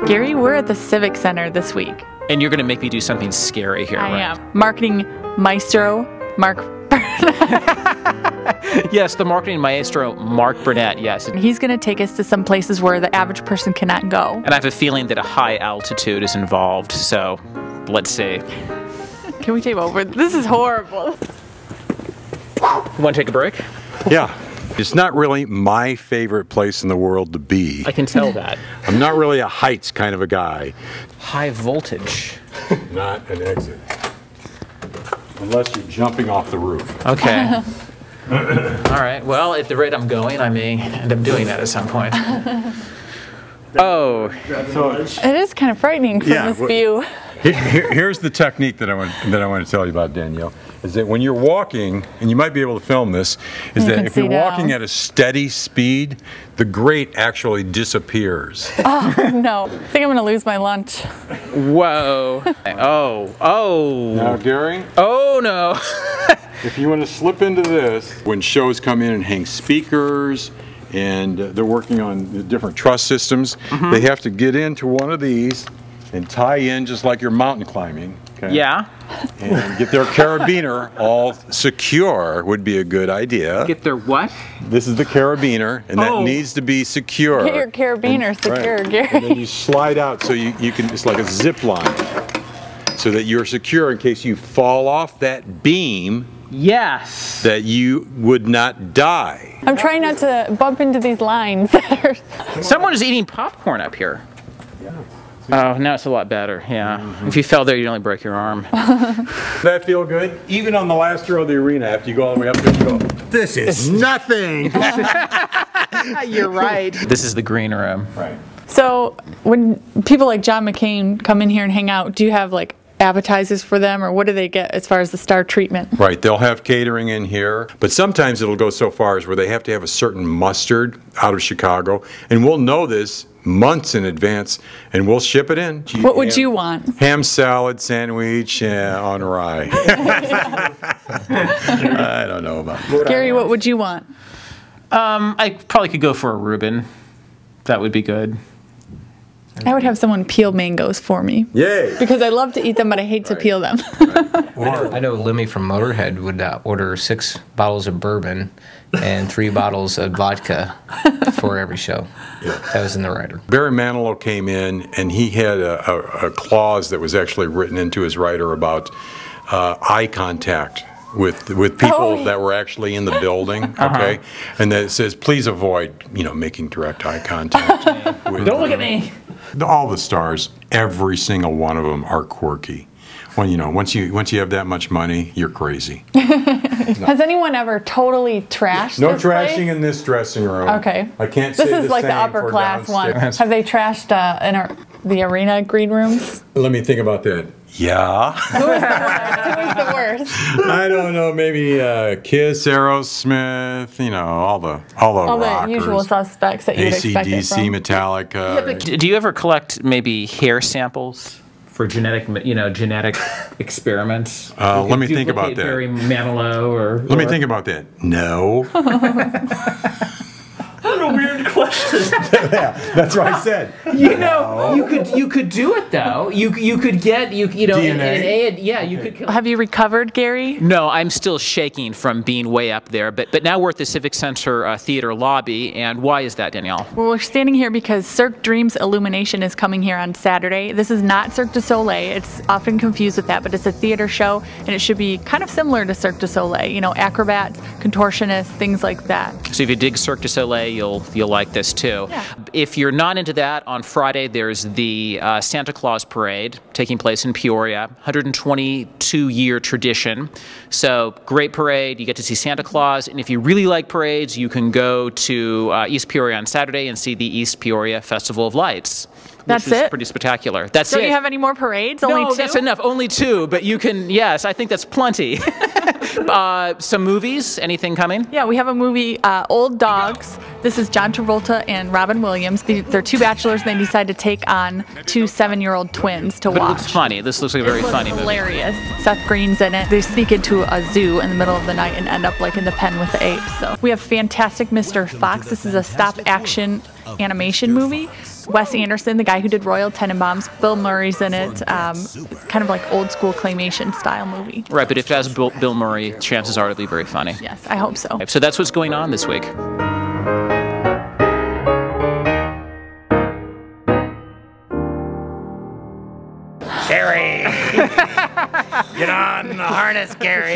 Gary, we're at the Civic Center this week. And you're going to make me do something scary here, I right? am. Marketing maestro, Mark Yes, the marketing maestro, Mark Burnett, yes. He's going to take us to some places where the average person cannot go. And I have a feeling that a high altitude is involved, so let's see. Can we tape over? This is horrible. You want to take a break? Yeah. It's not really my favorite place in the world to be. I can tell that. I'm not really a heights kind of a guy. High voltage. Not an exit. Unless you're jumping off the roof. Okay. All right. Well, at the rate I'm going, I may end up doing that at some point. Oh. It is kind of frightening from this view. Here's the technique that I want to tell you about, Danielle. Is that when you're walking, and you might be able to film this, is that if you're walking at a steady speed, the grate actually disappears. Oh, no. I think I'm going to lose my lunch. Whoa. Oh. Now, Gary? Oh, no. If you want to slip into this, when shows come in and hang speakers, and they're working on the different truss systems, they have to get into one of these and tie in just like you're mountain climbing. Okay? Yeah. And get their carabiner all secure would be a good idea. Get their what? This is the carabiner, and that needs to be secure. Get your carabiner secure, Gary. And then you slide out so you can, it's like a zip line, so that you're secure in case you fall off that beam. Yes. That you would not die. I'm trying not to bump into these lines. Someone is eating popcorn up here. Oh, now it's a lot better, yeah. If you fell there, you'd only break your arm. That feel good? Even on the last row of the arena, after you go all the way up there, you go, this is nothing! You're right. This is the green room. Right. So, when people like John McCain come in here and hang out, do you have like appetizers for them, or what do they get as far as the star treatment? Right, they'll have catering in here, but sometimes it'll go so far as where they have to have a certain mustard out of Chicago, and we'll know this months in advance, and we'll ship it in. What would you want? Ham salad sandwich on rye. I don't know about that. Gary, what would you want? I probably could go for a Reuben. That would be good. I would have someone peel mangoes for me. Yay! Because I love to eat them, but I hate to peel them. I know Lemmy from Motorhead would order 6 bottles of bourbon and 3 bottles of vodka for every show. Yeah. That was in the rider. Barry Manilow came in, and he had a clause that was actually written into his rider about eye contact with people that were actually in the building, okay? And that it says, please avoid, making direct eye contact. Don't look at me! All the stars, every single one of them are quirky. When once you have that much money, you're crazy. Has anyone ever totally trashed No this trashing place? in this dressing room. Okay. I can't say This is the like the same upper for class one. downstairs. Have they trashed the arena green rooms? Let me think about that. Yeah. Who is the worst? I don't know. Maybe Kiss, Aerosmith. All the rockers. The usual suspects that you'd expect it AC/DC, from. Metallica. Do you ever collect maybe hair samples for genetic experiments? Let me think about that. Barry Manilow or... Let me think about that. No. What a weird question. Yeah, that's what I said. You could do it though. You could get DNA? you could. Have you recovered, Gary? No, I'm still shaking from being way up there. But now we're at the Civic Center theater lobby, and why is that, Danielle? Well, we're standing here because Cirque Dreams Illumination is coming here on Saturday. This is not Cirque du Soleil. It's often confused with that, but it's a theater show, and it should be kind of similar to Cirque du Soleil. Acrobats, contortionists, things like that. So if you dig Cirque du Soleil, you'll like this too. Yeah. If you're not into that, on Friday there's the Santa Claus Parade taking place in Peoria, 122-year tradition. So great parade, you get to see Santa Claus, and if you really like parades, you can go to East Peoria on Saturday and see the East Peoria Festival of Lights. That's which is it? pretty spectacular. That's it. Don't you have any more parades? No, Only 2? that's enough. Only 2, but you can, yes, I think that's plenty. Some movies, anything coming? Yeah, we have a movie, Old Dogs. This is John Travolta and Robin Williams. They're 2 bachelors, and they decide to take on 2 7-year-old twins to But watch. it looks funny. This looks like a very funny movie. Hilarious. Seth Green's in it. They sneak into a zoo in the middle of the night and end up like in the pen with the apes. So we have fantastic Mr. Fox. This is a stop action animation movie. Wes Anderson, the guy who did Royal Tenenbaums, Bill Murray's in it. Kind of like old school claymation style movie. Right, but if it has Bill Murray, chances are it'll be very funny. Yes, I hope so. So that's what's going on this week. Gary! Get on the harness, Gary!